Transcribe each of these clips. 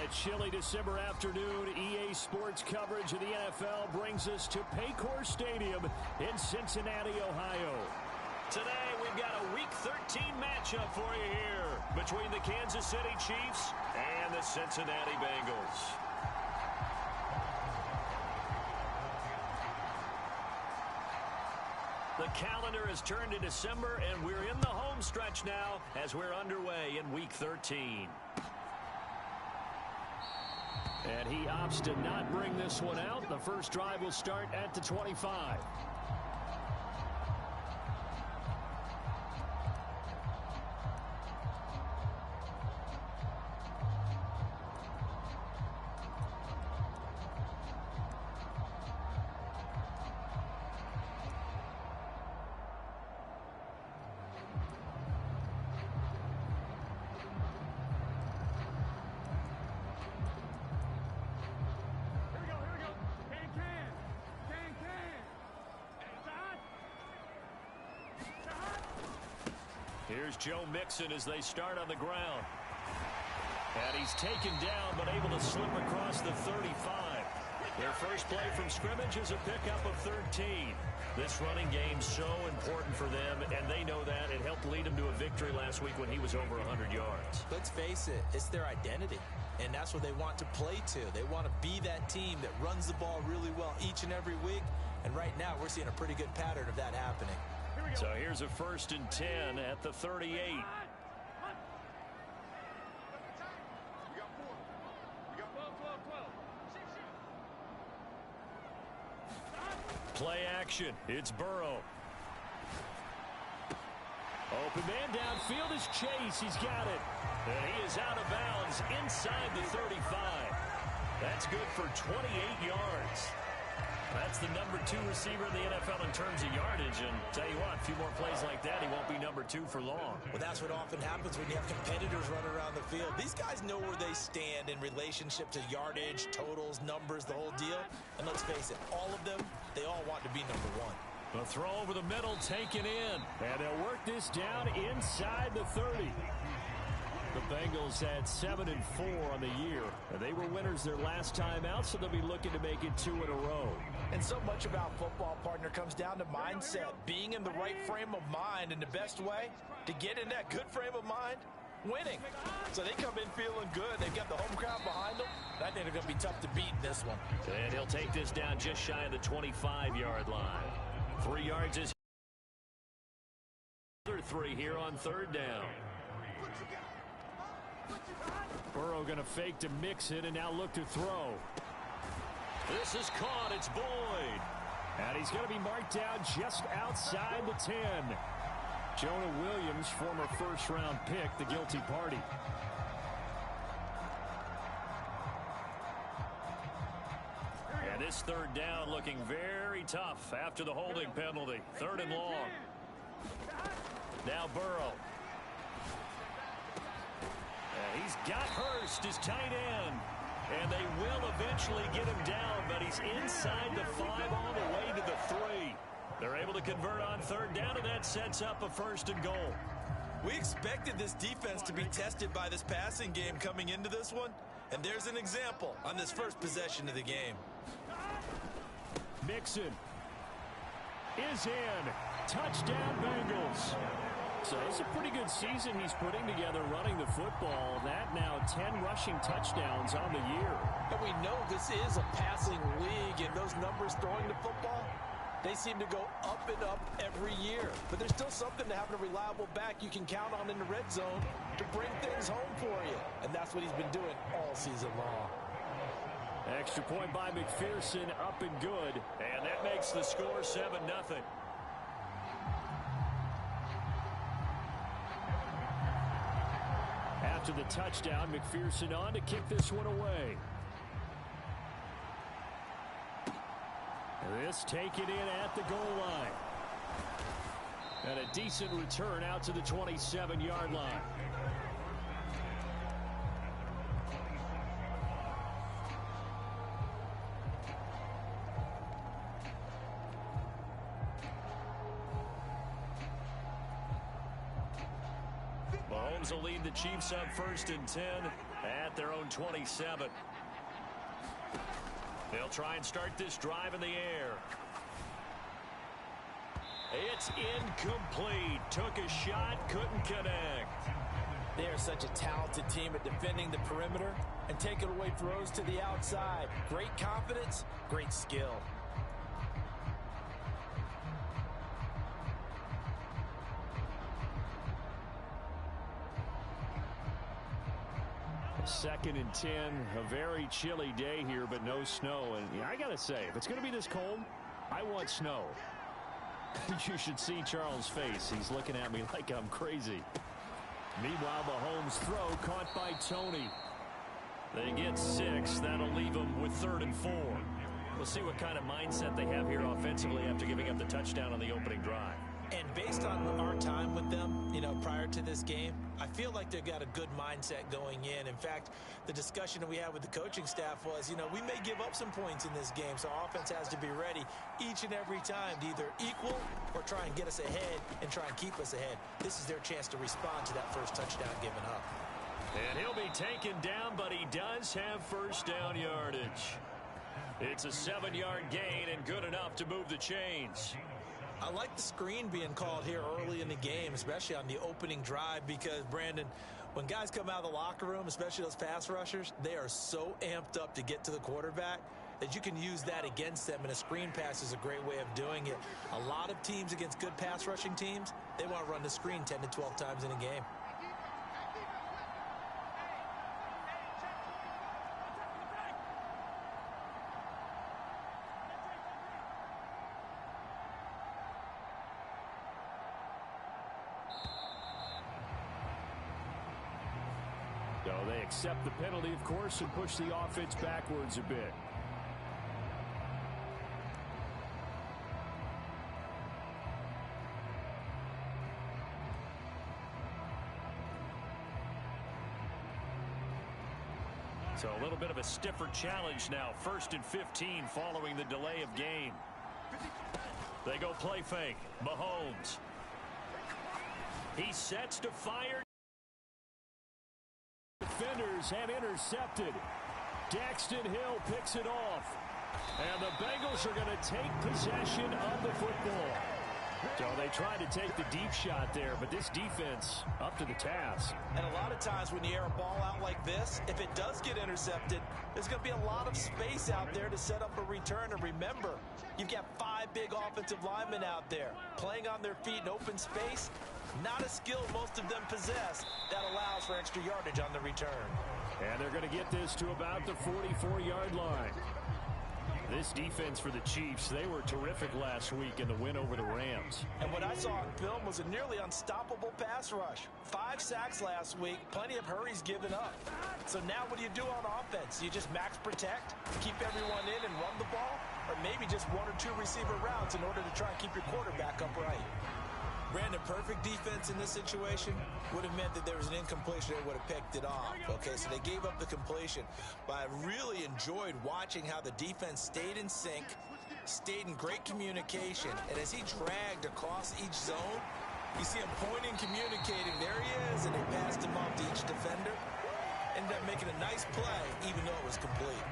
A chilly December afternoon, EA Sports coverage of the NFL brings us to Paycor Stadium in Cincinnati, Ohio. Today, we've got a Week 13 matchup for you here between the Kansas City Chiefs and the Cincinnati Bengals. The calendar has turned to December, and we're in the home stretch now as we're underway in Week 13. And he opts to not bring this one out. The first drive will start at the 25. Here's Joe Mixon as they start on the ground. And he's taken down but able to slip across the 35. Their first play from scrimmage is a pickup of 13. This running game's so important for them, and they know that. It helped lead them to a victory last week when he was over 100 yards. Let's face it, it's their identity, and that's what they want to play to. They want to be that team that runs the ball really well each and every week, and right now we're seeing a pretty good pattern of that happening. So here's a 1st and 10 at the 38. Play action. It's Burrow. Open man downfield is Chase. He's got it. And he is out of bounds inside the 35. That's good for 28 yards. That's the number 2 receiver in the NFL in terms of yardage. And tell you what, a few more plays like that, he won't be number 2 for long. Well, that's what often happens when you have competitors running around the field. These guys know where they stand in relationship to yardage, totals, numbers, the whole deal. And let's face it, all of them, they all want to be number 1. The throw over the middle taken in. And they'll work this down inside the 30. The Bengals had 7-4 on the year. They were winners their last time out, so they'll be looking to make it 2 in a row. And so much about football, partner, comes down to mindset. Being in the right frame of mind, and the best way to get in that good frame of mind, winning. So they come in feeling good. They've got the home crowd behind them. I think they're going to be tough to beat in this one. And he'll take this down just shy of the 25-yard line. 3 yards is another 3 here on 3rd down. Burrow going to fake to mix it and now look to throw. This is caught. It's Boyd. And he's going to be marked down just outside the 10. Jonah Williams, former first-round pick, the guilty party. And this 3rd down looking very tough after the holding penalty. 3rd and long. Now Burrow. He's got Hurst, his tight end. And they will eventually get him down, but he's inside the 5 all the way to the 3. They're able to convert on 3rd down, and that sets up a 1st and goal. We expected this defense to be tested by this passing game coming into this one, and there's an example on this first possession of the game. Mixon is in. Touchdown, Bengals. So it's a pretty good season he's putting together running the football. That now 10 rushing touchdowns on the year. And we know this is a passing league, and those numbers throwing the football, they seem to go up and up every year. But there's still something to having a reliable back you can count on in the red zone to bring things home for you. And that's what he's been doing all season long. Extra point by McPherson, up and good. And that makes the score 7-0. After the touchdown, McPherson on to kick this one away. This taken in at the goal line. And a decent return out to the 27-yard line. Mahomes will lead the Chiefs up 1st and 10 at their own 27. They'll try and start this drive in the air. It's incomplete. Took a shot, couldn't connect. They are such a talented team at defending the perimeter and taking away throws to the outside. Great confidence, great skill. Second and 10, a very chilly day here, but no snow. And I got to say, if it's going to be this cold, I want snow. You should see Charles' face. He's looking at me like I'm crazy. Meanwhile, Mahomes' throw caught by Tony. They get 6. That'll leave them with 3rd and 4. We'll see what kind of mindset they have here offensively after giving up the touchdown on the opening drive. And based on our time with them, prior to this game, I feel like they've got a good mindset going in. In fact, the discussion that we had with the coaching staff was, we may give up some points in this game, so our offense has to be ready each and every time to either equal or try and get us ahead and try and keep us ahead. This is their chance to respond to that first touchdown given up. And he'll be taken down, but he does have first down yardage. It's a 7-yard gain and good enough to move the chains. I like the screen being called here early in the game, especially on the opening drive, because, Brandon, when guys come out of the locker room, especially those pass rushers, they are so amped up to get to the quarterback that you can use that against them, and a screen pass is a great way of doing it. A lot of teams against good pass rushing teams, they want to run the screen 10 to 12 times in a game. So they accept the penalty, of course, and push the offense backwards a bit. So a little bit of a stiffer challenge now. 1st and 15 following the delay of game. They go play fake. Mahomes. He sets to fire. Defenders have intercepted. Daxton Hill picks it off. And the Bengals are going to take possession of the football. So they tried to take the deep shot there, but this defense up to the task. And a lot of times when you air a ball out like this, if it does get intercepted, there's going to be a lot of space out there to set up a return. And remember, you've got 5 big offensive linemen out there playing on their feet in open space. Not a skill most of them possess that allows for extra yardage on the return. And they're going to get this to about the 44-yard line. This defense for the Chiefs, they were terrific last week in the win over the Rams. And what I saw on film was a nearly unstoppable pass rush. 5 sacks last week, plenty of hurries given up. So now what do you do on offense? You just max protect, keep everyone in and run the ball, or maybe just 1 or 2 receiver routes in order to try and keep your quarterback upright. Brandon, perfect defense in this situation would have meant that there was an incompletion. They would have picked it off. Okay, so they gave up the completion. But I really enjoyed watching how the defense stayed in sync, stayed in great communication. And as he dragged across each zone, you see him pointing, communicating. There he is, and they passed him off to each defender. Ended up making a nice play, even though it was complete.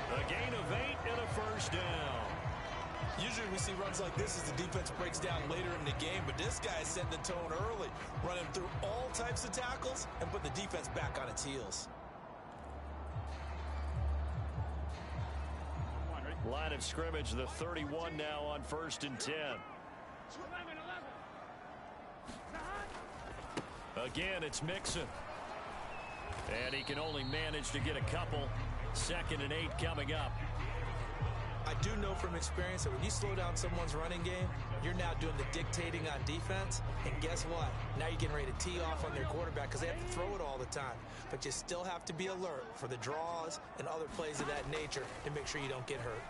A gain of 8 and a first down. Usually we see runs like this as the defense breaks down later in the game, but this guy set the tone early, running through all types of tackles and put the defense back on its heels. Line of scrimmage, the 31 now on 1st and 10. Again, it's Mixon. And he can only manage to get a couple. 2nd and 8 coming up. I do know from experience that when you slow down someone's running game, you're now doing the dictating on defense. And guess what? Now you're getting ready to tee off on their quarterback because they have to throw it all the time. But you still have to be alert for the draws and other plays of that nature to make sure you don't get hurt.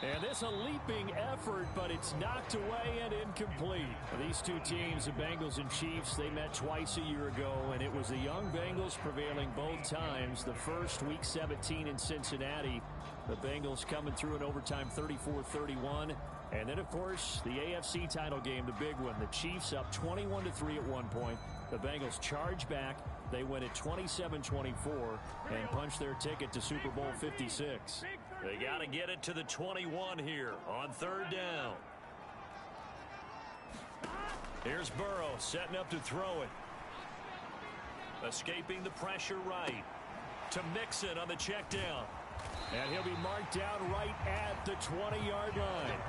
And this a leaping effort, but it's knocked away and incomplete. These two teams, the Bengals and Chiefs, they met twice a year ago, and it was the young Bengals prevailing both times. The first, Week 17 in Cincinnati. The Bengals coming through in overtime 34-31, And then, of course, the AFC title game, the big one. The Chiefs up 21-3 at one point. The Bengals charge back. They win at 27-24 and punch their ticket to Super Bowl 56. They got to get it to the 21 here on third down. Here's Burrow setting up to throw it. Escaping the pressure right. To Mixon on the check down. And he'll be marked down right at the 20-yard line.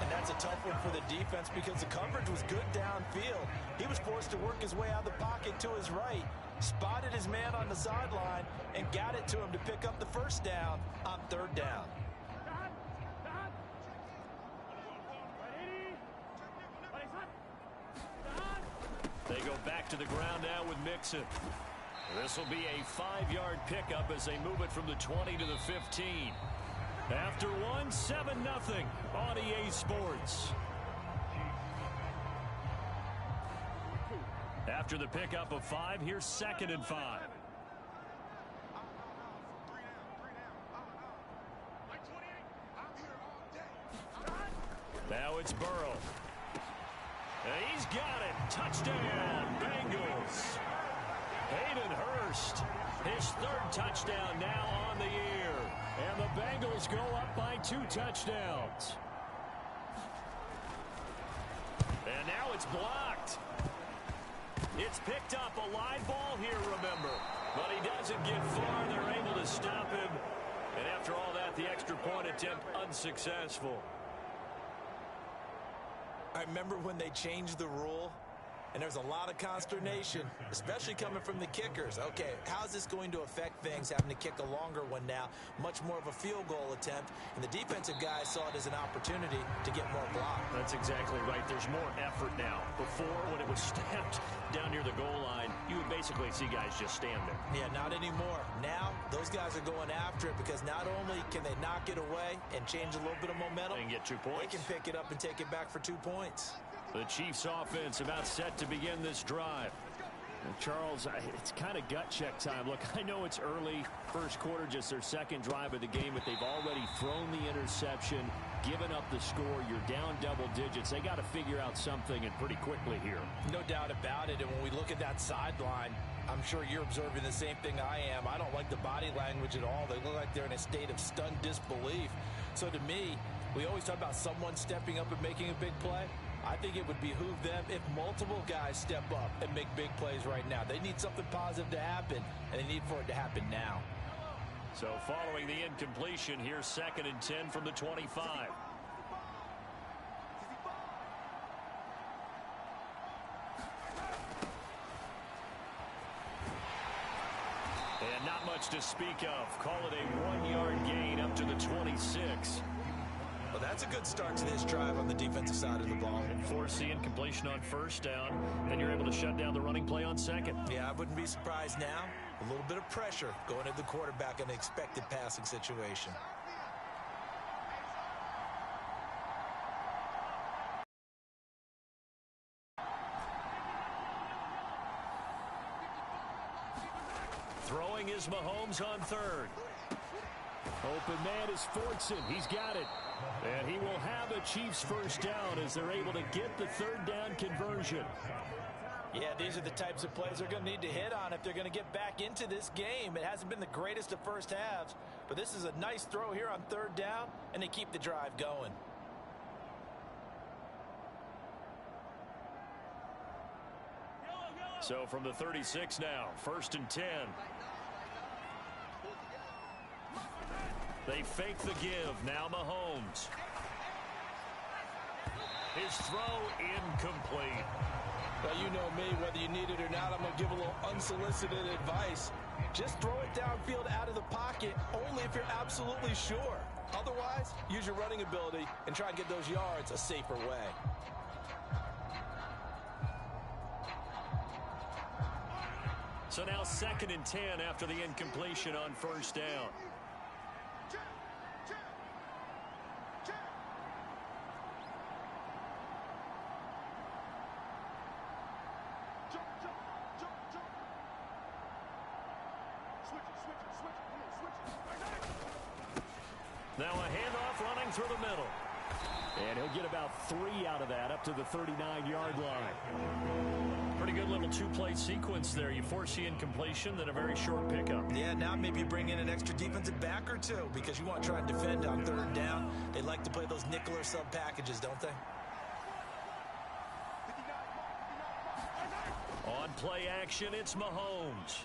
And that's a tough one for the defense because the coverage was good downfield. He was forced to work his way out of the pocket to his right, spotted his man on the sideline, and got it to him to pick up the first down on third down. They go back to the ground now with Mixon. This will be a 5-yard pickup as they move it from the 20 to the 15. After one, 7-0 on EA Sports. After the pickup of 5, here's 2nd and 5. Now it's Burrow. And he's got it. Touchdown, Bengals. Hayden Hurst, his 3rd touchdown now on the year. And the Bengals go up by 2 touchdowns. And now it's blocked. It's picked up, a live ball here, remember. But he doesn't get far. They're able to stop him. And after all that, the extra point attempt unsuccessful. I remember when they changed the rule, and there's a lot of consternation, especially coming from the kickers. Okay, how's this going to affect things, having to kick a longer one now, much more of a field goal attempt, and the defensive guys saw it as an opportunity to get more block. That's exactly right. There's more effort now. Before, when it was snapped down near the goal line, you would basically see guys just stand there. Yeah, not anymore. Now, those guys are going after it because not only can they knock it away and change a little bit of momentum, and get 2 points. they can pick it up and take it back for 2 points. The Chiefs offense about set to begin this drive. And Charles, it's kind of gut check time. Look, I know it's early, first quarter, just their 2nd drive of the game, but they've already thrown the interception, given up the score. You're down double digits. They got to figure out something, and pretty quickly here. No doubt about it. And when we look at that sideline, I'm sure you're observing the same thing I am. I don't like the body language at all. They look like they're in a state of stunned disbelief. So to me, we always talk about someone stepping up and making a big play. I think it would behoove them if multiple guys step up and make big plays right now. They need something positive to happen, and they need for it to happen now. So following the incompletion, here's 2nd and 10 from the 25. And not much to speak of. Call it a 1-yard gain up to the 26. Well, that's a good start to this drive on the defensive side of the ball. And force the incompletion on first down. Then you're able to shut down the running play on 2nd. Yeah, I wouldn't be surprised now. A little bit of pressure going at the quarterback in an expected passing situation. Throwing is Mahomes on 3rd. Open man is Fortson. He's got it. And he will have a Chiefs first down as they're able to get the 3rd down conversion. Yeah, these are the types of plays they're going to need to hit on if they're going to get back into this game. It hasn't been the greatest of first halves, but this is a nice throw here on 3rd down, and they keep the drive going. So from the 36 now, 1st and 10. They fake the give. Now Mahomes. His throw incomplete. Well, you know me, whether you need it or not, I'm going to give a little unsolicited advice. Just throw it downfield out of the pocket only if you're absolutely sure. Otherwise, use your running ability and try and get those yards a safer way. So now 2nd and 10 after the incompletion on first down. Now a handoff running through the middle. And he'll get about 3 out of that up to the 39-yard line. Pretty good little two-play sequence there. You force the incompletion, then a very short pickup. Yeah, now maybe you bring in an extra defensive back or two because you want to try and defend on 3rd down. They like to play those nickel or sub packages, don't they? On play action, it's Mahomes.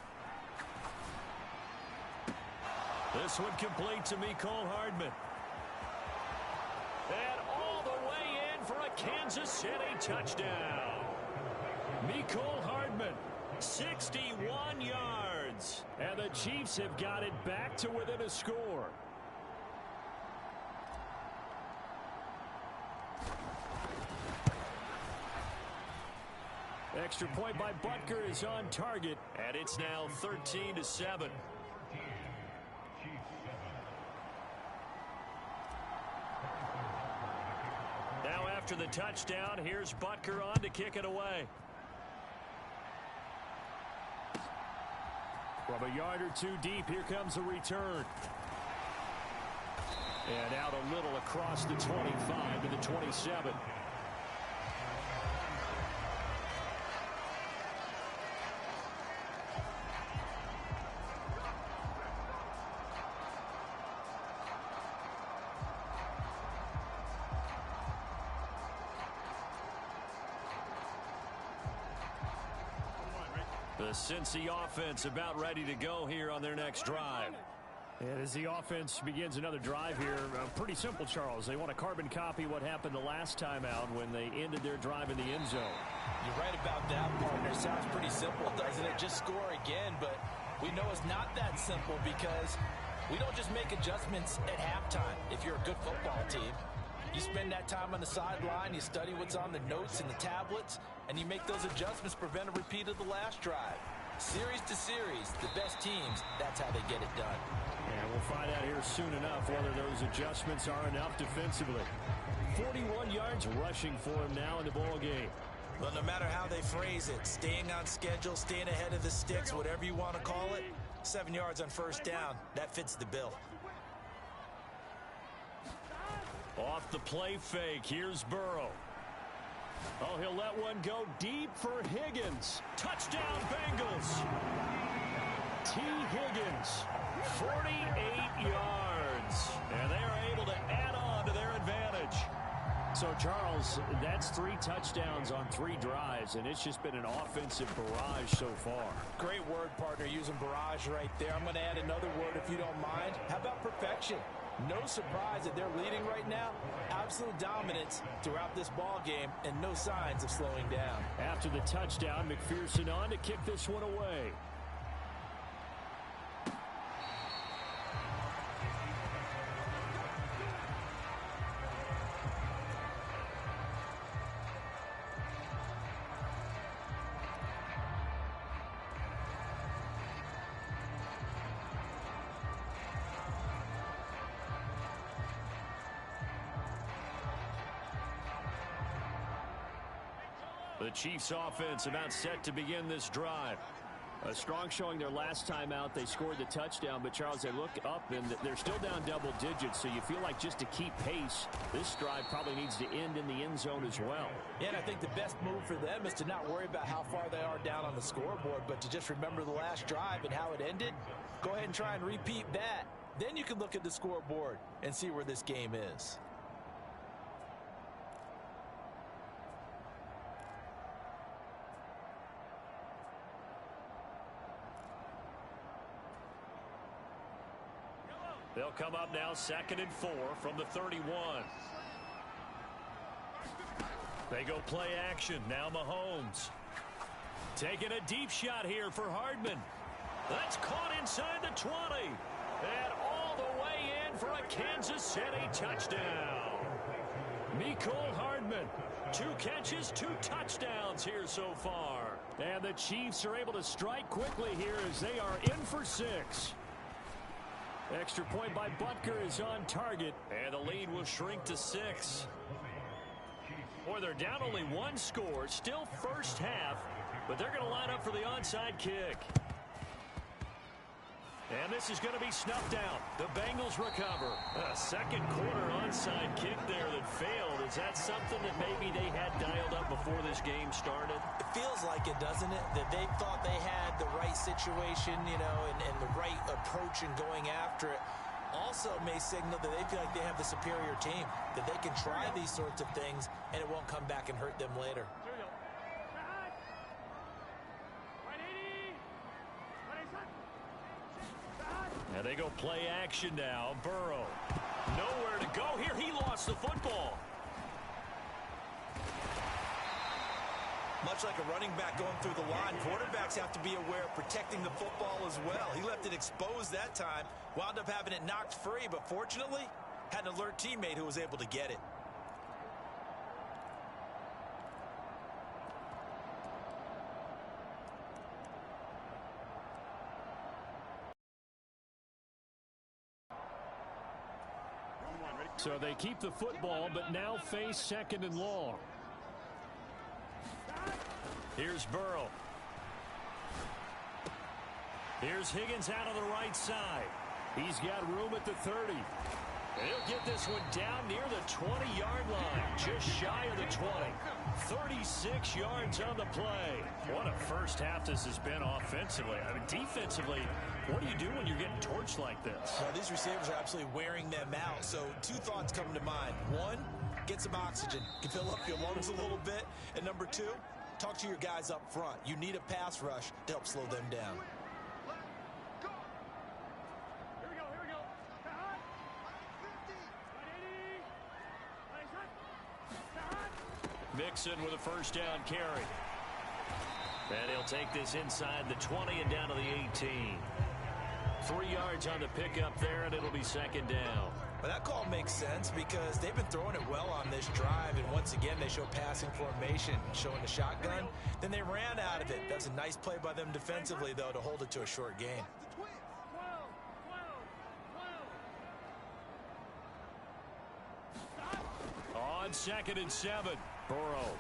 This one complete to Mecole Hardman. And all the way in for a Kansas City touchdown. Mecole Hardman, 61 yards. And the Chiefs have got it back to within a score. Extra point by Butker is on target, and it's now 13-7. Now after the touchdown, here's Butker on to kick it away. From a yard or two deep, here comes a return. And out a little across the 25 to the 27. The Cincy offense about ready to go here on their next drive. And as the offense begins another drive here, pretty simple, Charles. They want to carbon copy what happened the last time out when they ended their drive in the end zone. You're right about that, partner. Sounds pretty simple, doesn't it? Just score again, but we know it's not that simple because we don't just make adjustments at halftime if you're a good football team. You spend that time on the sideline, you study what's on the notes and the tablets, and you make those adjustments to prevent a repeat of the last drive. Series to series, the best teams, that's how they get it done. And we'll find out here soon enough whether those adjustments are enough defensively. 41 yards rushing for him now in the ball game. Well, no matter how they phrase it, staying on schedule, staying ahead of the sticks, whatever you want to call it, 7 yards on first down, that fits the bill. Off the play fake, here's Burrow. Oh, he'll let one go deep for Higgins. Touchdown, Bengals. T. Higgins, 48 yards. And they are able to add on to their advantage. So, Charles, that's 3 touchdowns on 3 drives, and it's just been an offensive barrage so far. Great word, partner, using barrage right there. I'm going to add another word if you don't mind. How about perfection? No surprise that they're leading right now. Absolute dominance throughout this ball game and no signs of slowing down. After the touchdown, McPherson on to kick this one away. The Chiefs offense about set to begin this drive. A strong showing their last time out. They scored the touchdown, but Charles, they look up and they're still down double digits, so you feel like just to keep pace, this drive probably needs to end in the end zone as well. Yeah, and I think the best move for them is to not worry about how far they are down on the scoreboard, but to just remember the last drive and how it ended. Go ahead and try and repeat that. Then you can look at the scoreboard and see where this game is. They'll come up now 2nd and 4 from the 31. They go play action. Now Mahomes. Taking a deep shot here for Hardman. That's caught inside the 20. And all the way in for a Kansas City touchdown. Mecole Hardman. 2 catches, 2 touchdowns here so far. And the Chiefs are able to strike quickly here as they are in for 6. Extra point by Butker is on target, and the lead will shrink to 6. Boy, they're down only 1 score, still first half, but they're going to line up for the onside kick. And this is going to be snuffed out. The Bengals recover. A second quarter onside kick there that failed. Is that something that maybe they had dialed up before this game started? It feels like it, doesn't it? That they thought they had the right situation, you know, and the right approach in going after it. Also may signal that they feel like they have the superior team, that they can try these sorts of things and it won't come back and hurt them later. And they go play action now. Burrow. Nowhere to go here. He lost the football. Much like a running back going through the line, quarterbacks have to be aware of protecting the football as well. He left it exposed that time, wound up having it knocked free, but fortunately, had an alert teammate who was able to get it. So they keep the football, but now face second and long. Here's Burrow. Here's Higgins out on the right side. He's got room at the 30. And he'll get this one down near the 20-yard line, just shy of the 20. 36 yards on the play. What a first half this has been offensively. I mean, defensively, what do you do when you're getting torched like this? Well, these receivers are absolutely wearing them out. So two thoughts come to mind. One, get some oxygen. You can fill up your lungs a little bit. And number two, talk to your guys up front. You need a pass rush to help slow them down. Mixon with a first down carry. And he'll take this inside the 20 and down to the 18. 3 yards on the pickup there, and it'll be second down. Well, that call makes sense because they've been throwing it well on this drive, and once again, they show passing formation, showing the shotgun. Then they ran out of it. That's a nice play by them defensively, though, to hold it to a short gain. On 2nd and 7, Burrow.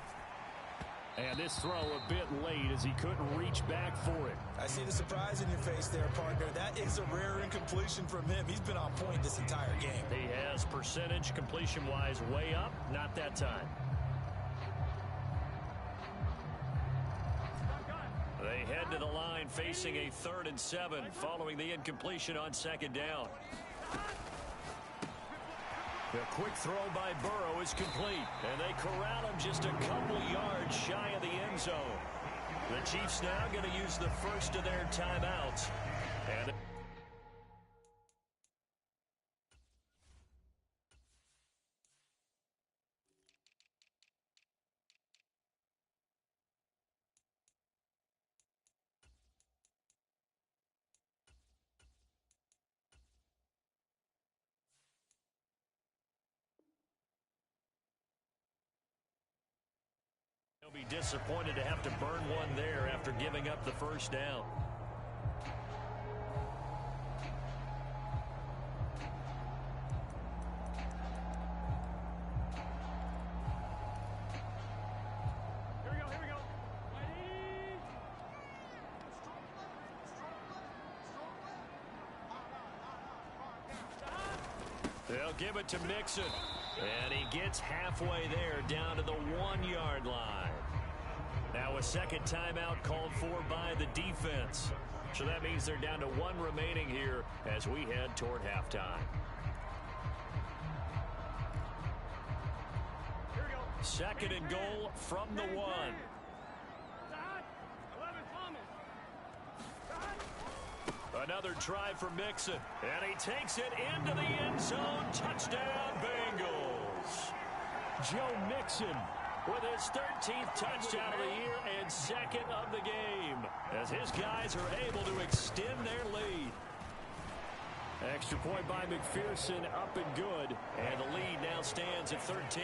And this throw a bit late as he couldn't reach back for it. I see the surprise in your face there, partner. That is a rare incompletion from him. He's been on point this entire game. He has percentage completion-wise way up. Not that time. They head to the line facing a 3rd and 7 following the incompletion on 2nd down. The quick throw by Burrow is complete, and they corral him just a couple yards shy of the end zone. The Chiefs now going to use the first of their timeouts. And they'll be disappointed to have to burn one there after giving up the first down. Here we go. They'll give it to Mixon. And he gets halfway there down to the 1-yard line. Now a second timeout called for by the defense. So that means they're down to 1 remaining here as we head toward halftime. Here we go. 2nd and goal from the 1. Another try for Mixon, and he takes it into the end zone. Touchdown, Bengals. Joe Mixon with his 13th touchdown of the year and 2nd of the game, as his guys are able to extend their lead. Extra point by McPherson, up and good, and the lead now stands at 13.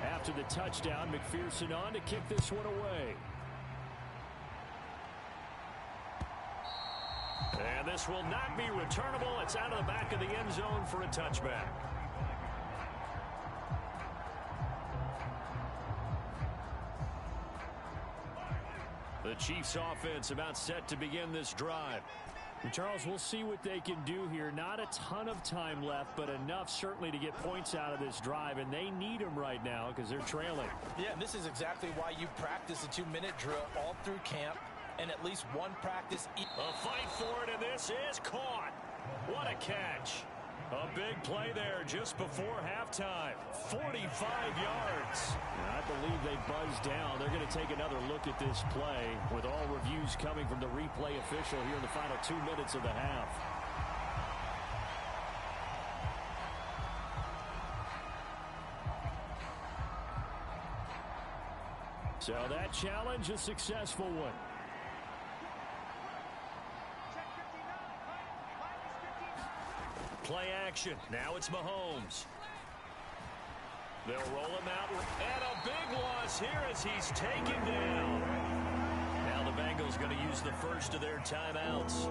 After the touchdown, McPherson on to kick this one away. And this will not be returnable. It's out of the back of the end zone for a touchback. The Chiefs offense about set to begin this drive. And Charles, we'll see what they can do here. Not a ton of time left, but enough certainly to get points out of this drive, and they need them right now because they're trailing. Yeah, and this is exactly why you practice a 2-minute drill all through camp and at least one practice. A fight for it, and this is caught. What a catch. A big play there just before halftime. 45 yards. And I believe they buzzed down. They're going to take another look at this play with all reviews coming from the replay official here in the final 2 minutes of the half. So that challenge, a successful one. Play action. Now it's Mahomes. They'll roll him out. And a big loss here as he's taken down. Now the Bengals going to use the first of their timeouts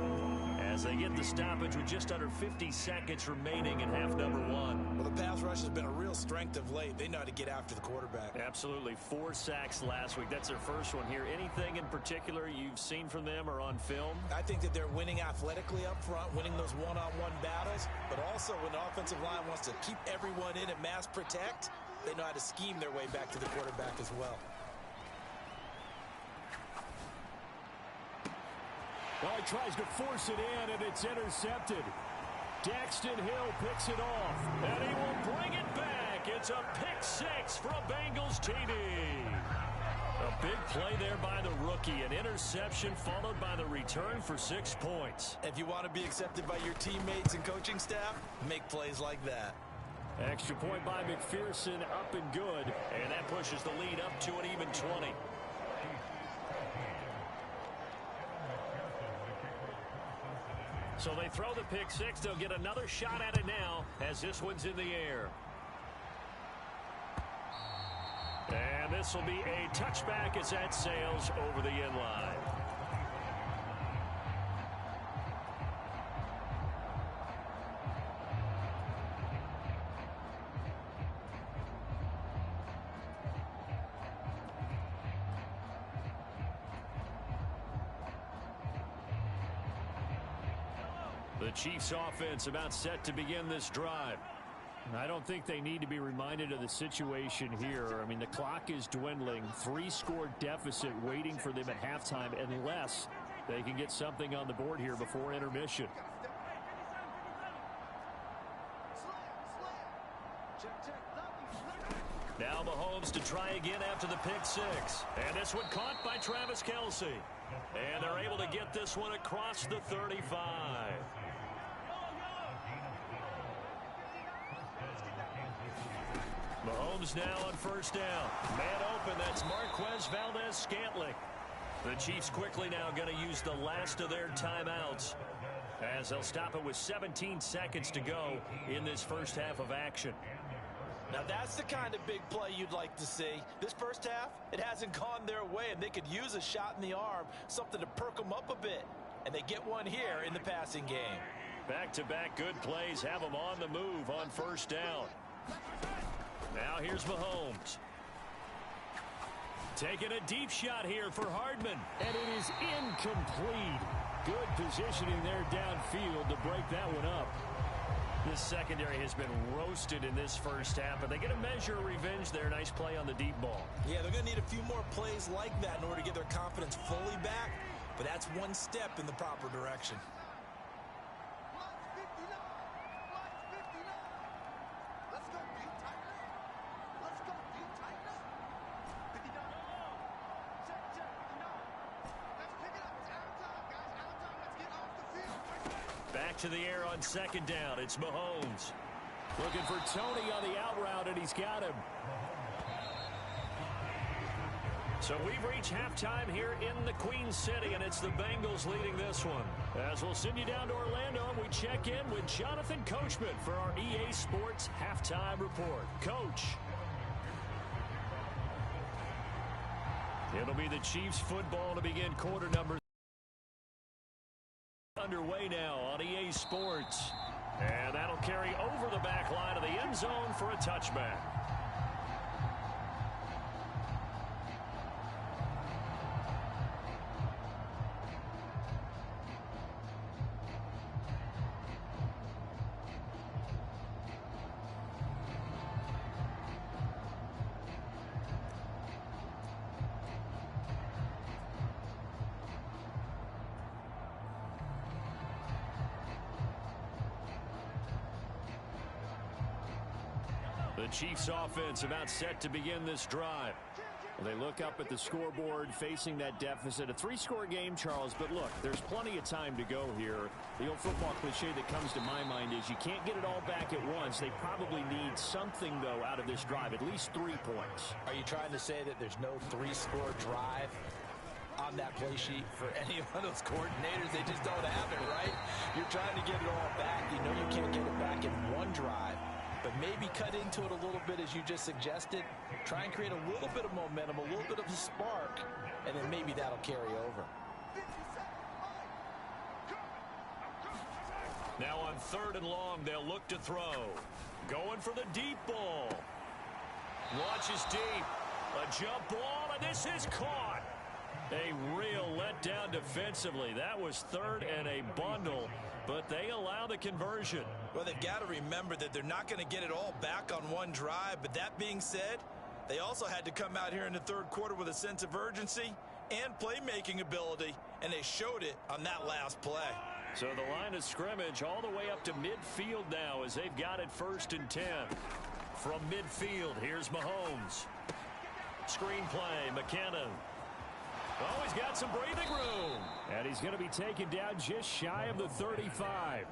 as they get the stoppage with just under 50 seconds remaining in half number one. Well, the pass rush has been a real strength of late. They know how to get after the quarterback. Absolutely. 4 sacks last week. That's their first one here. Anything in particular you've seen from them or on film? I think that they're winning athletically up front, winning those one-on-one battles, but also when the offensive line wants to keep everyone in and mass protect, they know how to scheme their way back to the quarterback as well. Well, he tries to force it in, and it's intercepted. Daxton Hill picks it off, and he will bring it back. It's a pick six from Bengals TD. A big play there by the rookie. An interception followed by the return for 6 points. If you want to be accepted by your teammates and coaching staff, make plays like that. Extra point by McPherson, up and good. And that pushes the lead up to an even 20. So they throw the pick six. They'll get another shot at it now as this one's in the air. And this will be a touchback as that sails over the end line. The Chiefs offense about set to begin this drive. I don't think they need to be reminded of the situation here. I mean, the clock is dwindling. 3-score deficit waiting for them at halftime unless they can get something on the board here before intermission. Now Mahomes to try again after the pick six. And this one caught by Travis Kelce. And they're able to get this one across the 35. Mahomes now on first down. Man open, that's Marquez Valdez-Scantling. The Chiefs quickly now going to use the last of their timeouts as they'll stop it with 17 seconds to go in this first half of action. Now that's the kind of big play you'd like to see. This first half, it hasn't gone their way, and they could use a shot in the arm, something to perk them up a bit. And they get one here in the passing game. Back-to-back good plays have them on the move on first down. Now here's Mahomes. Taking a deep shot here for Hardman. And it is incomplete. Good positioning there downfield to break that one up. This secondary has been roasted in this first half, but they get a measure of revenge there. Nice play on the deep ball. Yeah, they're going to need a few more plays like that in order to get their confidence fully back, but that's one step in the proper direction. Back to the air on second down. It's Mahomes. Looking for Tony on the out route, and he's got him. So we've reached halftime here in the Queen City, and it's the Bengals leading this one. As we'll send you down to Orlando, and we check in with Jonathan Coachman for our EA Sports Halftime Report. Coach. It'll be the Chiefs football to begin quarter number underway now on EA Sports. And that'll carry over the back line of the end zone for a touchback. The Chiefs offense about set to begin this drive. They look up at the scoreboard facing that deficit. A 3-score game, Charles, but look, there's plenty of time to go here. The old football cliche that comes to my mind is you can't get it all back at once. They probably need something, though, out of this drive, at least 3 points. Are you trying to say that there's no 3-score drive on that play sheet for any of those coordinators? They just don't have it, right? You're trying to get it all back. You know you can't get it back in one drive. But maybe cut into it a little bit, as you just suggested. Try and create a little bit of momentum, a little bit of a spark, and then maybe that'll carry over. Now on 3rd and long, they'll look to throw. Going for the deep ball. Launches deep. A jump ball, and this is caught. A real letdown defensively. That was 3rd and a bundle, but they allow the conversion. Well, they've got to remember that they're not going to get it all back on one drive. But that being said, they also had to come out here in the 3rd quarter with a sense of urgency and playmaking ability, and they showed it on that last play. So the line of scrimmage all the way up to midfield now as they've got it 1st and 10. From midfield, here's Mahomes. Screen play, McKinnon. Oh, he's got some breathing room. And he's going to be taken down just shy of the 35.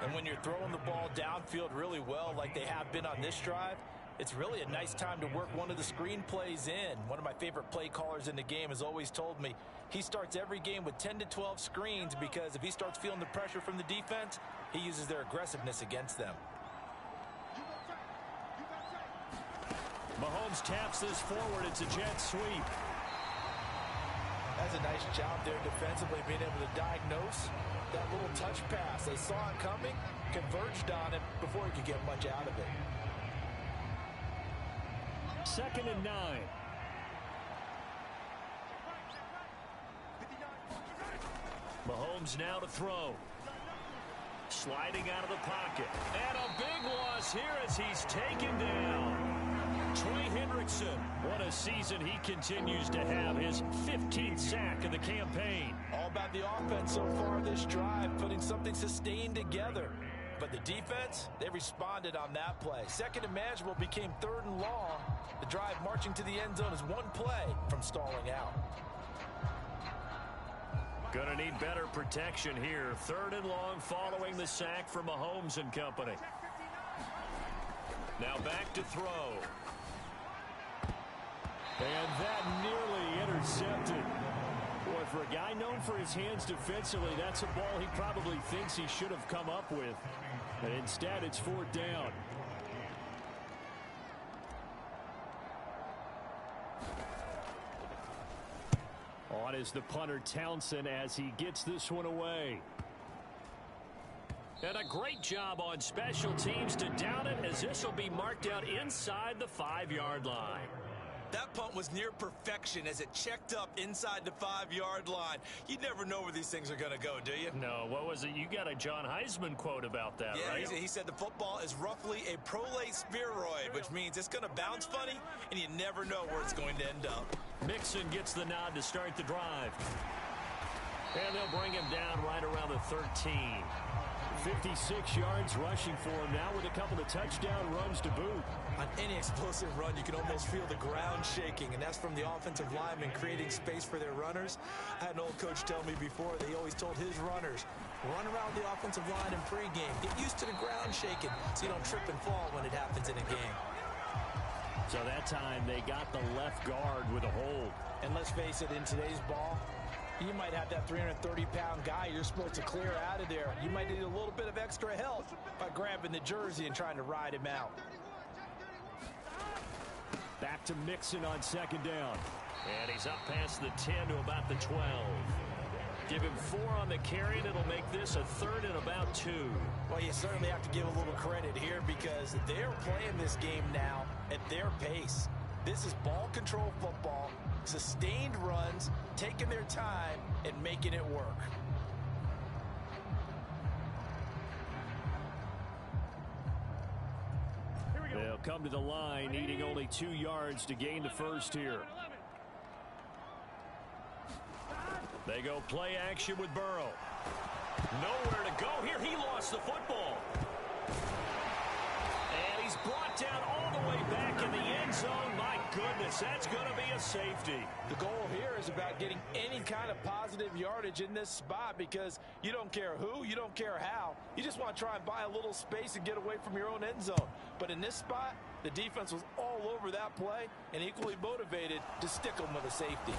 And when you're throwing the ball downfield really well like they have been on this drive, it's really a nice time to work one of the screen plays in. One of my favorite play callers in the game has always told me he starts every game with 10 to 12 screens because if he starts feeling the pressure from the defense, he uses their aggressiveness against them. Mahomes taps this forward. It's a jet sweep. That's a nice job there defensively, being able to diagnose that little touch pass. They saw it coming, converged on it before he could get much out of it. 2nd and 9. Mahomes now to throw. Sliding out of the pocket. And a big loss here as he's taken down. Trey Hendrickson, what a season he continues to have. His 15th sack of the campaign. All about the offense so far this drive, putting something sustained together. But the defense, they responded on that play. 2nd and manageable became 3rd and long. The drive marching to the end zone is one play from stalling out. Gonna need better protection here. 3rd and long following the sack from Mahomes and company. Now back to throw. And that nearly intercepted. Boy, for a guy known for his hands defensively, that's a ball he probably thinks he should have come up with. And instead, it's 4th down. On is the punter Townsend as he gets this one away. And a great job on special teams to down it as this will be marked out inside the 5-yard line. That punt was near perfection as it checked up inside the 5-yard line. You never know where these things are going to go, do you? No, what was it? You got a John Heisman quote about that, right? Yeah, he said the football is roughly a prolate spheroid, which means it's going to bounce funny, and you never know where it's going to end up. Mixon gets the nod to start the drive. And they'll bring him down right around the 13. 56 yards rushing for him now with a couple of touchdown runs to boot. On any explosive run, you can almost feel the ground shaking, and that's from the offensive linemen creating space for their runners. I had an old coach tell me before, they always told his runners, run around the offensive line in pregame. Get used to the ground shaking so you don't trip and fall when it happens in a game. So that time they got the left guard with a hold. And let's face it, in today's ball, you might have that 330-pound guy you're supposed to clear out of there. You might need a little bit of extra help by grabbing the jersey and trying to ride him out. Back to Mixon on 2nd down. And he's up past the 10 to about the 12. Give him 4 on the carry, and it'll make this a 3rd and about 2. Well, you certainly have to give a little credit here because they're playing this game now at their pace. This is ball control football, sustained runs, taking their time and making it work. They'll come to the line, needing only 2 yards to gain the first here. They go play action with Burrow. Nowhere to go here. He lost the football. And he's brought down all the way back in the end zone. My goodness, that's going to be a safety. The goal here is about getting any kind of positive yardage in this spot because you don't care who, you don't care how. You just want to try and buy a little space and get away from your own end zone. But in this spot, the defense was all over that play and equally motivated to stick them with a safety.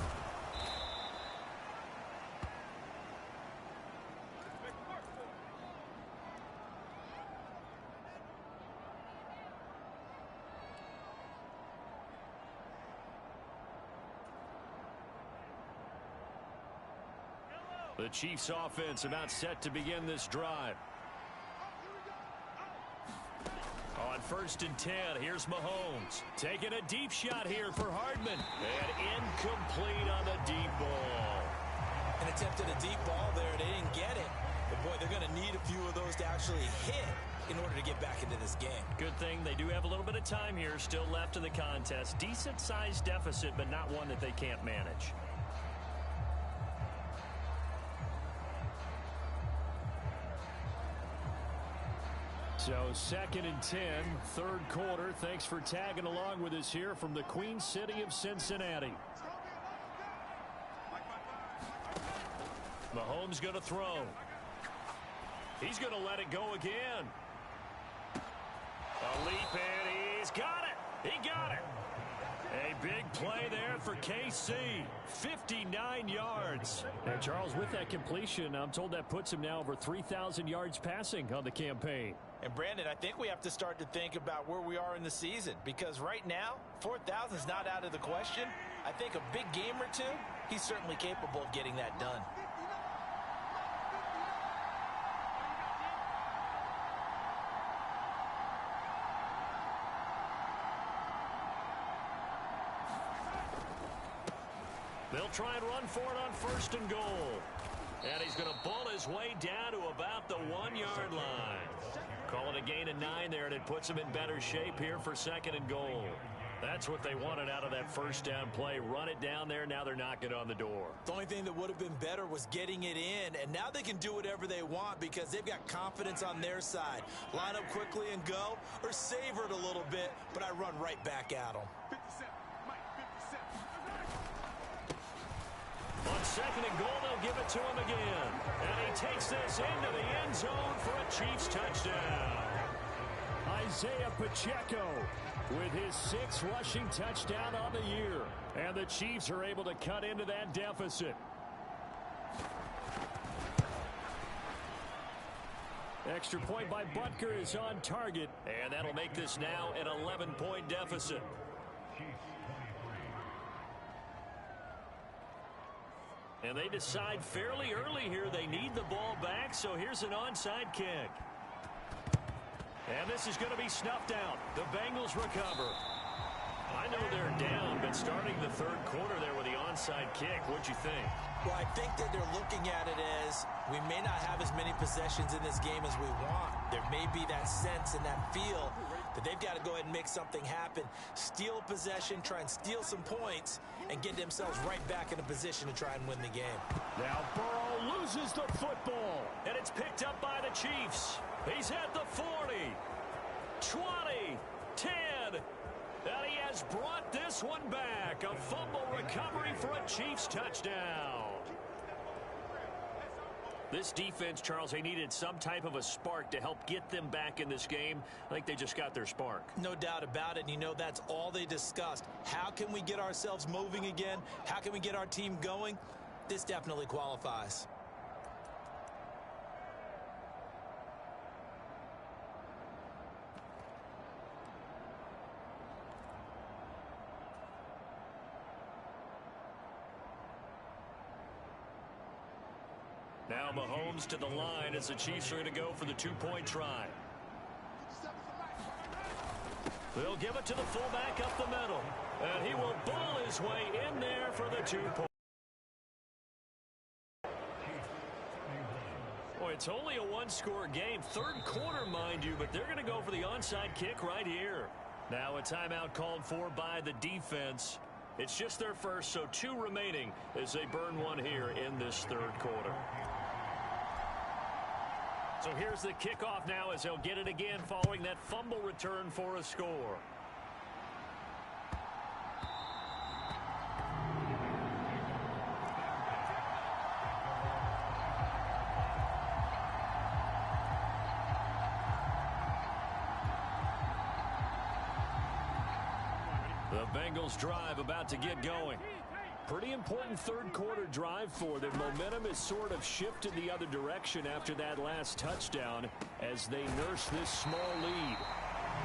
The Chiefs offense about set to begin this drive. On 1st and 10, here's Mahomes. Taking a deep shot here for Hardman. And incomplete on the deep ball. An attempt at a deep ball there. They didn't get it. But, boy, they're going to need a few of those to actually hit in order to get back into this game. Good thing they do have a little bit of time here still left in the contest. Decent-sized deficit, but not one that they can't manage. So 2nd and 10, 3rd quarter. Thanks for tagging along with us here from the Queen City of Cincinnati. Mahomes going to throw. He's going to let it go again. A leap and he's got it. He got it. A big play there for KC. 59 yards. And Charles, with that completion, I'm told that puts him now over 3,000 yards passing on the campaign. And Brandon, I think we have to start to think about where we are in the season because right now, 4,000 is not out of the question. I think a big game or two, he's certainly capable of getting that done. They'll try and run for it on 1st and goal. And he's going to ball his way down to about the 1-yard line. Call it a gain of 9 there, and it puts him in better shape here for 2nd and goal. That's what they wanted out of that 1st down play. Run it down there. Now they're knocking on the door. The only thing that would have been better was getting it in, and now they can do whatever they want because they've got confidence on their side. Line up quickly and go, or savor it a little bit, but I run right back at them. On 2nd and goal, they'll give it to him again. And he takes this into the end zone for a Chiefs touchdown. Isaiah Pacheco with his 6th rushing touchdown on the year. And the Chiefs are able to cut into that deficit. Extra point by Butker is on target. And that'll make this now an 11-point deficit. And they decide fairly early here they need the ball back, so here's an onside kick. And this is going to be snuffed out. The Bengals recover. I know they're down, but starting the 3rd quarter there with the onside kick, what'd you think? Well, I think that they're looking at it as we may not have as many possessions in this game as we want. There may be that sense and that feel that they've got to go ahead and make something happen, steal possession, try and steal some points, and get themselves right back in a position to try and win the game. Now Burrow loses the football, and it's picked up by the Chiefs. He's at the 40, 20, 10, and he has brought this one back. A fumble recovery for a Chiefs touchdown. This defense, Charles, they needed some type of a spark to help get them back in this game. I think they just got their spark. No doubt about it. And you know that's all they discussed. How can we get ourselves moving again? How can we get our team going? This definitely qualifies. Now Mahomes to the line as the Chiefs are going to go for the 2-point try. They'll give it to the fullback up the middle. And he will ball his way in there for the 2-point. Boy, it's only a 1-score game. 3rd quarter, mind you, but they're going to go for the onside kick right here. Now a timeout called for by the defense. It's just their first, so 2 remaining as they burn one here in this 3rd quarter. So here's the kickoff now as they'll get it again following that fumble return for a score. The Bengals drive about to get going. Pretty important third quarter drive for them. Momentum has sort of shifted the other direction after that last touchdown as they nurse this small lead.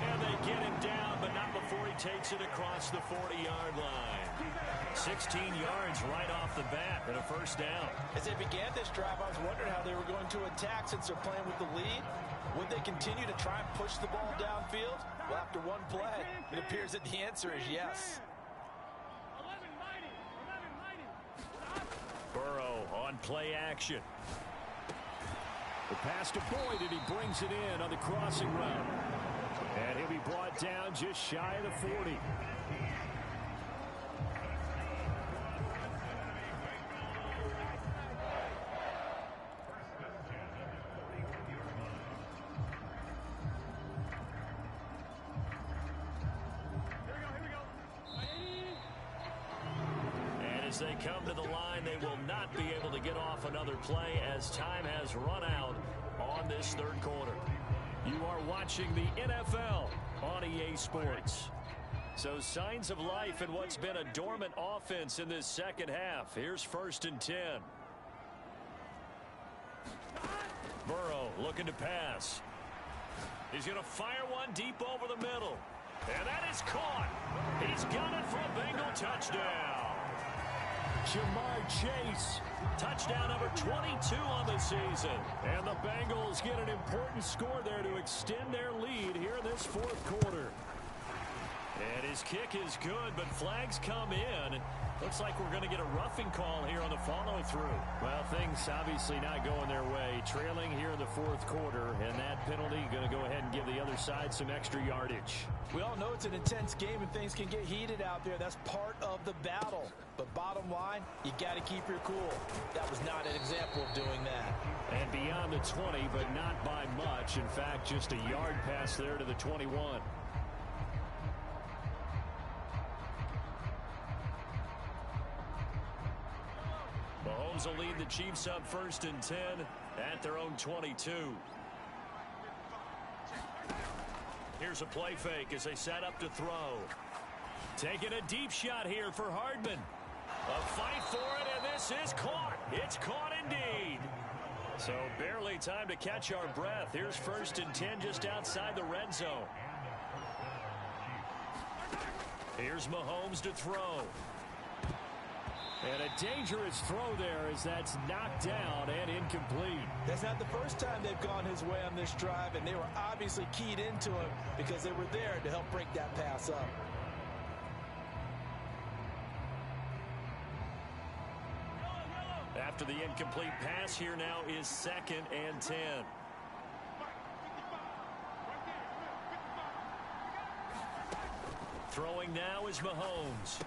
And they get him down, but not before he takes it across the 40-yard line. 16 yards right off the bat and a first down. As they began this drive, I was wondering how they were going to attack since they're playing with the lead. Would they continue to try and push the ball downfield? Well, after one play, it appears that the answer is yes. Burrow on play action. The pass to Boyd, and he brings it in on the crossing route. And he'll be brought down just shy of the 40. As they come to the line, they will not be able to get off another play as time has run out on this third quarter. You are watching the NFL on EA Sports. So signs of life in what's been a dormant offense in this second half. Here's 1st and 10. Burrow looking to pass. He's going to fire one deep over the middle. And that is caught. He's got it for a Bengal touchdown. Jamar Chase, touchdown number 22 on the season. And the Bengals get an important score there to extend their lead here in this fourth quarter. And his kick is good, but flags come in. Looks like we're going to get a roughing call here on the follow-through. Well, things obviously not going their way. Trailing here in the fourth quarter, and that penalty going to go ahead and give the other side some extra yardage. We all know it's an intense game and things can get heated out there. That's part of the battle. But bottom line, you got to keep your cool. That was not an example of doing that. And beyond the 20, but not by much. In fact, just a yard pass there to the 21. Mahomes will lead the Chiefs up 1st and 10 at their own 22. Here's a play fake as they set up to throw. Taking a deep shot here for Hardman. A fight for it, and this is caught. It's caught indeed. So barely time to catch our breath. Here's 1st and 10 just outside the red zone. Here's Mahomes to throw. And a dangerous throw there as that's knocked down and incomplete. That's not the first time they've gone his way on this drive, and they were obviously keyed into him because they were there to help break that pass up. After the incomplete pass, here now is 2nd and 10. Throwing now is Mahomes.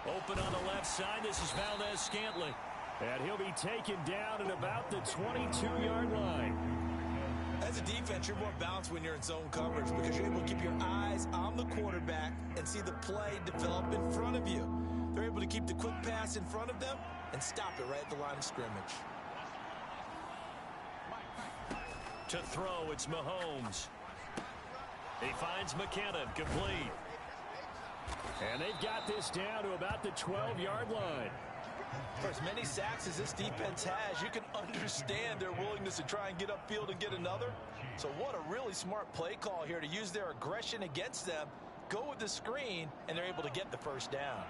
Open on the left side. This is Valdez-Scantling. And he'll be taken down at about the 22-yard line. As a defense, you're more balanced when you're in zone coverage because you're able to keep your eyes on the quarterback and see the play develop in front of you. They're able to keep the quick pass in front of them and stop it right at the line of scrimmage. To throw, it's Mahomes. He finds McKinnon, complete. And they've got this down to about the 12-yard line. For as many sacks as this defense has, you can understand their willingness to try and get upfield and get another. So what a really smart play call here to use their aggression against them, go with the screen, and they're able to get the first down.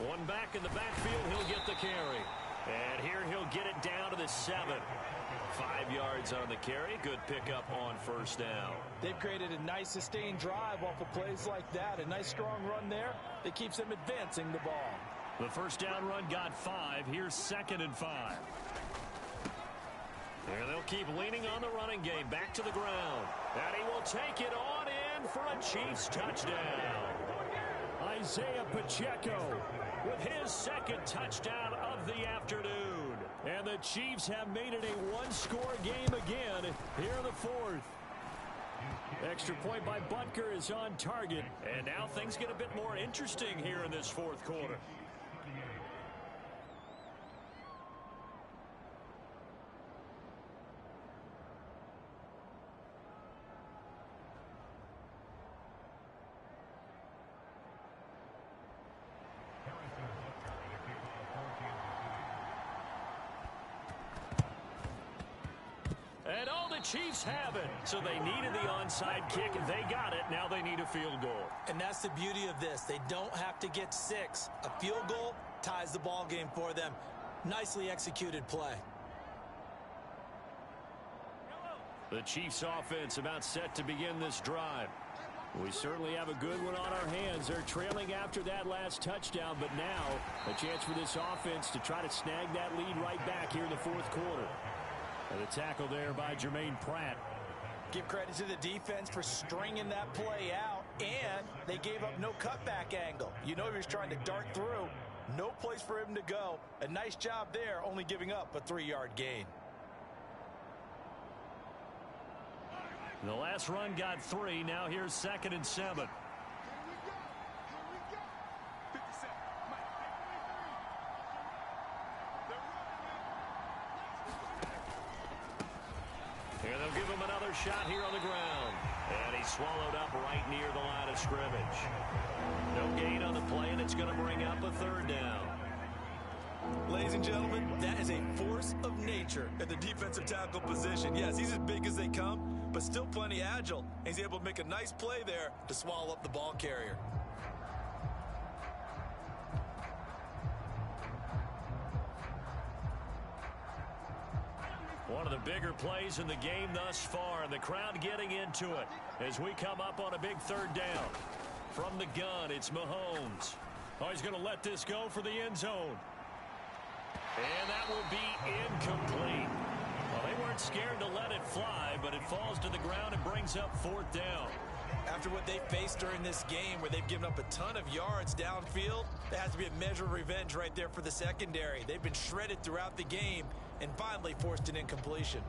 One back in the backfield, he'll get the carry. And here he'll get it down to the 7. 5 yards on the carry. Good pickup on 1st down. They've created a nice sustained drive off of plays like that. A nice strong run there that keeps them advancing the ball. The 1st down run got 5. Here's 2nd and 5. There they'll keep leaning on the running game. Back to the ground. And he will take it on in for a Chiefs touchdown. I Isaiah Pacheco with his second touchdown of the afternoon. And the Chiefs have made it a one-score game again here in the fourth. Extra point by Butker is on target. And now things get a bit more interesting here in this fourth quarter. And all the Chiefs have it. So they needed the onside kick. They got it. Now they need a field goal. And that's the beauty of this. They don't have to get 6. A field goal ties the ball game for them. Nicely executed play. The Chiefs offense about set to begin this drive. We certainly have a good one on our hands. They're trailing after that last touchdown, but now a chance for this offense to try to snag that lead right back here in the fourth quarter. And a tackle there by Jermaine Pratt. Give credit to the defense for stringing that play out, and they gave up no cutback angle. You know he was trying to dart through. No place for him to go. A nice job there, only giving up a 3-yard gain. The last run got 3. Now here's 2nd and 7. And they'll give him another shot here on the ground. And he's swallowed up right near the line of scrimmage. No gain on the play, and it's going to bring up a 3rd down. Ladies and gentlemen, that is a force of nature at the defensive tackle position. Yes, he's as big as they come, but still plenty agile. He's able to make a nice play there to swallow up the ball carrier. One of the bigger plays in the game thus far, and the crowd getting into it as we come up on a big 3rd down. From the gun, it's Mahomes. Oh, he's going to let this go for the end zone. And that will be incomplete. Well, they weren't scared to let it fly, but it falls to the ground and brings up 4th down. After what they faced during this game where they've given up a ton of yards downfield, there has to be a measure of revenge right there for the secondary. They've been shredded throughout the game and finally forced an incompletion.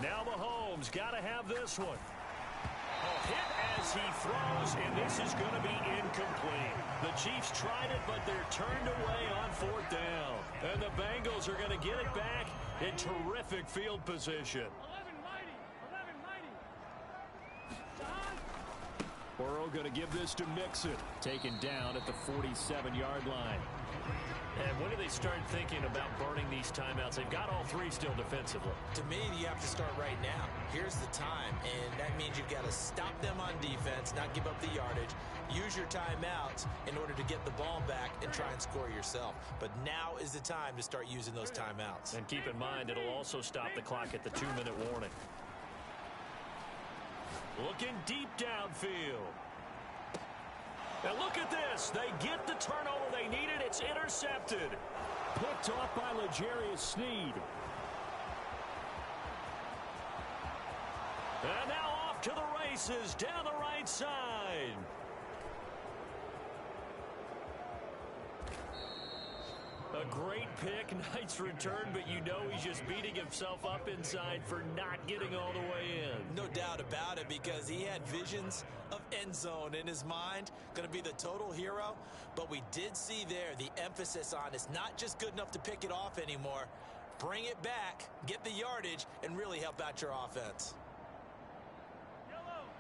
Now Mahomes got to have this one. A hit as he throws, and this is going to be incomplete. The Chiefs tried it, but they're turned away on 4th down. And the Bengals are going to get it back in terrific field position. Burrow going to give this to Mixon. Taken down at the 47-yard line. And when do they start thinking about burning these timeouts? They've got all 3 still defensively. To me, you have to start right now. Here's the time, and that means you've got to stop them on defense, not give up the yardage, use your timeouts in order to get the ball back and try and score yourself. But now is the time to start using those timeouts. And keep in mind, it'll also stop the clock at the 2-minute warning. Looking deep downfield. And look at this. They get the turnover they needed. It's intercepted. Picked off by L'Jarius Sneed. And now off to the races down the right side. A great pick, nice return, but you know he's just beating himself up inside for not getting all the way in. No doubt about it, because he had visions of end zone in his mind, going to be the total hero. But we did see there the emphasis on it's not just good enough to pick it off anymore. Bring it back, get the yardage, and really help out your offense.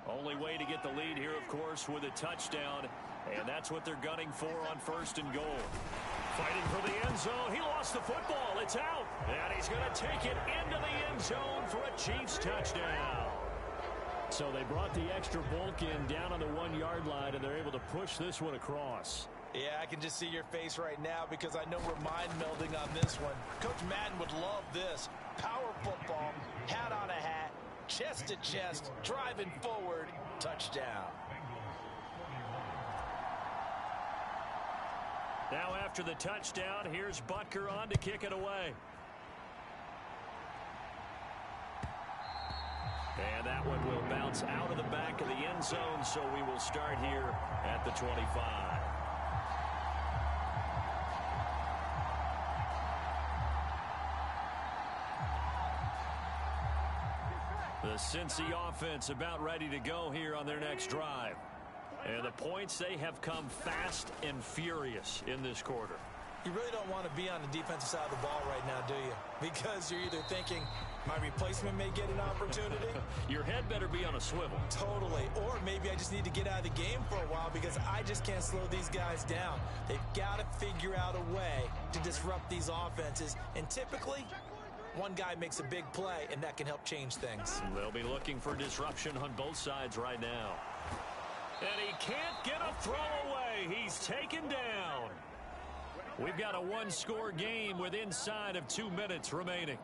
Only way to get the lead here, of course, with a touchdown. And that's what they're gunning for on 1st and goal. Fighting for the end zone. He lost the football. It's out. And he's going to take it into the end zone for a Chiefs touchdown. So they brought the extra bulk in down on the 1-yard line, and they're able to push this one across. Yeah, I can just see your face right now because I know we're mind melding on this one. Coach Madden would love this. Power football, hat on a hat, chest to chest, driving forward, touchdown. Now after the touchdown, here's Butker on to kick it away. And that one will bounce out of the back of the end zone, so we will start here at the 25. The Cincy offense about ready to go here on their next drive. And the points, they have come fast and furious in this quarter. You really don't want to be on the defensive side of the ball right now, do you? Because you're either thinking, my replacement may get an opportunity. Your head better be on a swivel. Totally. Or maybe I just need to get out of the game for a while because I just can't slow these guys down. They've got to figure out a way to disrupt these offenses. And typically, one guy makes a big play, and that can help change things. They'll be looking for disruption on both sides right now. And he can't get a throw away. He's taken down. We've got a one-score game with inside of 2 minutes remaining.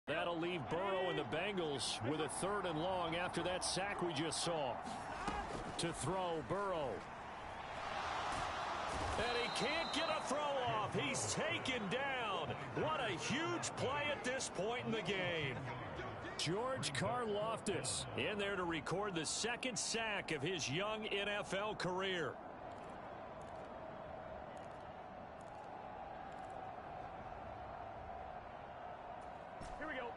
That'll leave Burrow and the Bengals with a 3rd and long after that sack we just saw. To throw, Burrow. And he can't get a throw off. He's taken down. What a huge play at this point in the game. George Karlaftis in there to record the 2nd sack of his young NFL career. Here we go.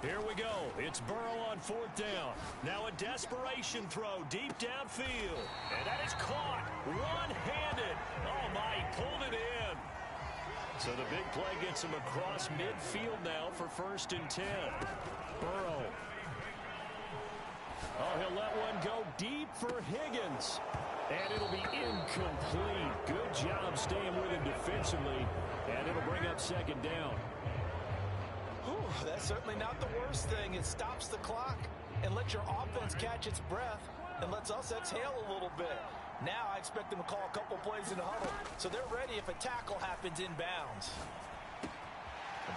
Here we go. It's Burrow on 4th down. Now a desperation throw deep downfield. And that is caught one-handed. Oh, my, he pulled it in. So the big play gets him across midfield now for 1st and 10. Burrow. Oh, he'll let one go deep for Higgins. And it'll be incomplete. Good job staying with him defensively. And it'll bring up 2nd down. That's certainly not the worst thing. It stops the clock and lets your offense catch its breath and lets us exhale a little bit. Now I expect them to call a couple plays in the huddle so they're ready if a tackle happens inbounds.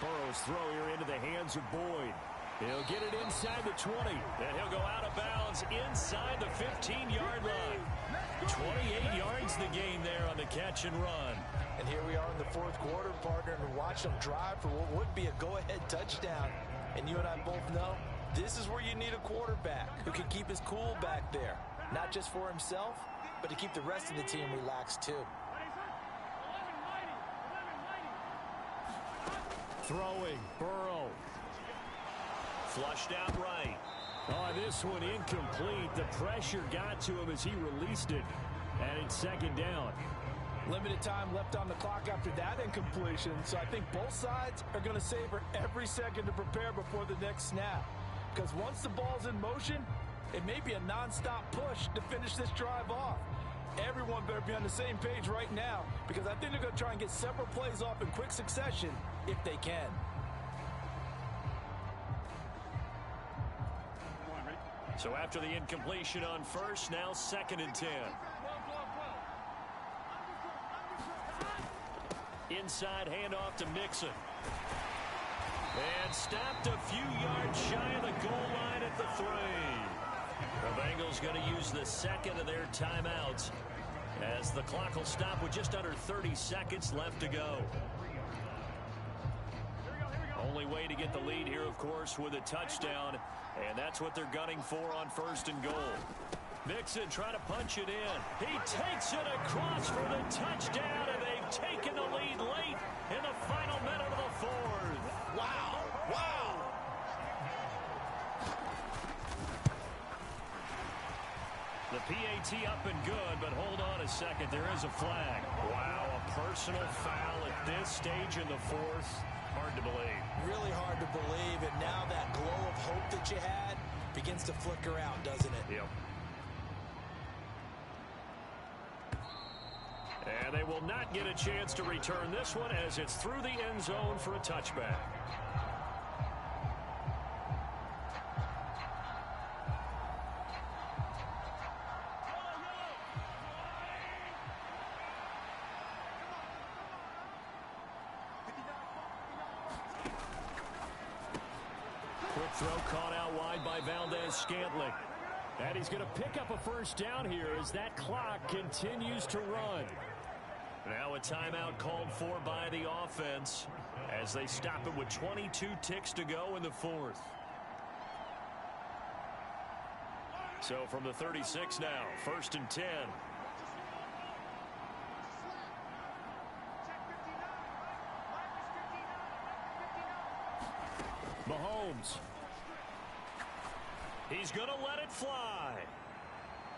Burrow's throw here into the hands of Boyd. He'll get it inside the 20. And he'll go out of bounds inside the 15-yard line. 28 yards the gain there on the catch and run. And here we are in the 4th quarter, partner, and watch them drive for what would be a go-ahead touchdown. And you and I both know this is where you need a quarterback who can keep his cool back there. Not just for himself, but to keep the rest of the team relaxed too. Throwing, Burrow. Flushed out right. Oh, this one incomplete. The pressure got to him as he released it. And it's 2nd down. Limited time left on the clock after that incompletion, so I think both sides are going to savor every second to prepare before the next snap. Because once the ball's in motion, it may be a non-stop push to finish this drive off. Everyone better be on the same page right now because I think they're going to try and get several plays off in quick succession if they can. So after the incompletion on 1st, now 2nd and 10. Inside handoff to Mixon. And stopped a few yards shy of the goal line at the 3. The Bengals going to use the 2nd of their timeouts as the clock will stop with just under 30 seconds left to go. Only way to get the lead here, of course, with a touchdown. And that's what they're gunning for on 1st and goal. Mixon trying to punch it in. He takes it across for the touchdown, and they've taken the lead late in the final minute of the 4th. Wow! Wow! The PAT up and good, but hold on a second. There is a flag. Wow, a personal foul at this stage in the 4th. Hard to believe. Really hard to believe, and now that glow of hope that you had begins to flicker out, doesn't it? Yep. And they will not get a chance to return this one as it's through the end zone for a touchback. Quick throw caught out wide by Valdez-Scantling. And he's going to pick up a first down here as that clock continues to run. Now a timeout called for by the offense as they stop it with 22 ticks to go in the fourth. So from the 36 now, 1st and 10. Mahomes. He's going to let it fly.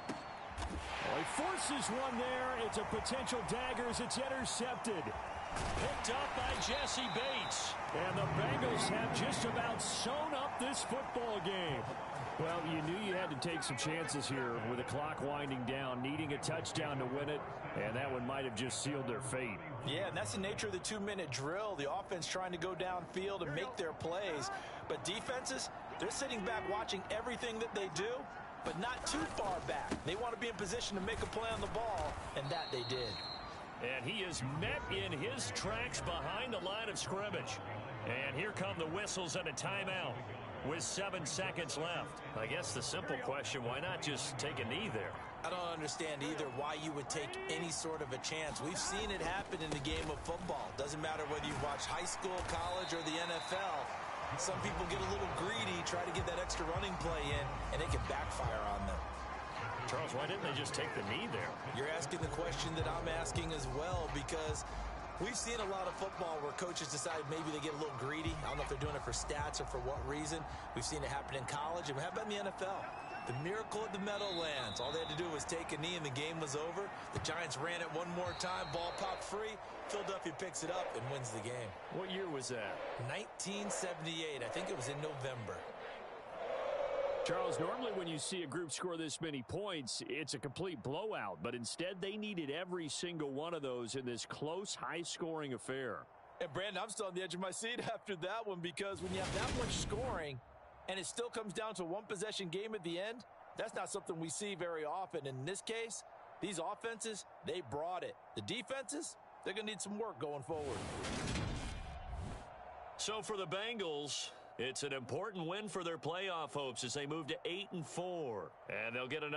Well, he forces one there. It's a potential dagger as it's intercepted. Picked up by Jesse Bates. And the Bengals have just about sewn up this football game. Well, you knew you had to take some chances here with the clock winding down, needing a touchdown to win it, and that one might have just sealed their fate. Yeah, and that's the nature of the 2-minute drill. The offense trying to go downfield and make their plays. But defenses, they're sitting back watching everything that they do, but not too far back. They want to be in position to make a play on the ball, and that they did. And he is met in his tracks behind the line of scrimmage. And here come the whistles and a timeout with 7 seconds left. I guess the simple question, why not just take a knee there? I don't understand either why you would take any sort of a chance. We've seen it happen in the game of football. Doesn't matter whether you watch high school, college, or the NFL. Some people get a little greedy, try to get that extra running play in, and it can backfire on them. Charles, why didn't they just take the knee there? You're asking the question that I'm asking as well, because we've seen a lot of football where coaches decide maybe they get a little greedy. I don't know if they're doing it for stats or for what reason. We've seen it happen in college, and how about in the NFL? The miracle of the Meadowlands. All they had to do was take a knee, and the game was over. The Giants ran it one more time. Ball popped free. Philadelphia picks it up and wins the game. What year was that? 1978. I think it was in November. Charles, normally when you see a group score this many points, it's a complete blowout. But instead, they needed every single one of those in this close, high-scoring affair. And, Brandon, I'm still on the edge of my seat after that one, because when you have that much scoring and it still comes down to a one-possession game at the end, that's not something we see very often. In this case, these offenses, they brought it. The defenses, they're going to need some work going forward. So for the Bengals, it's an important win for their playoff hopes as they move to 8-4. And they'll get another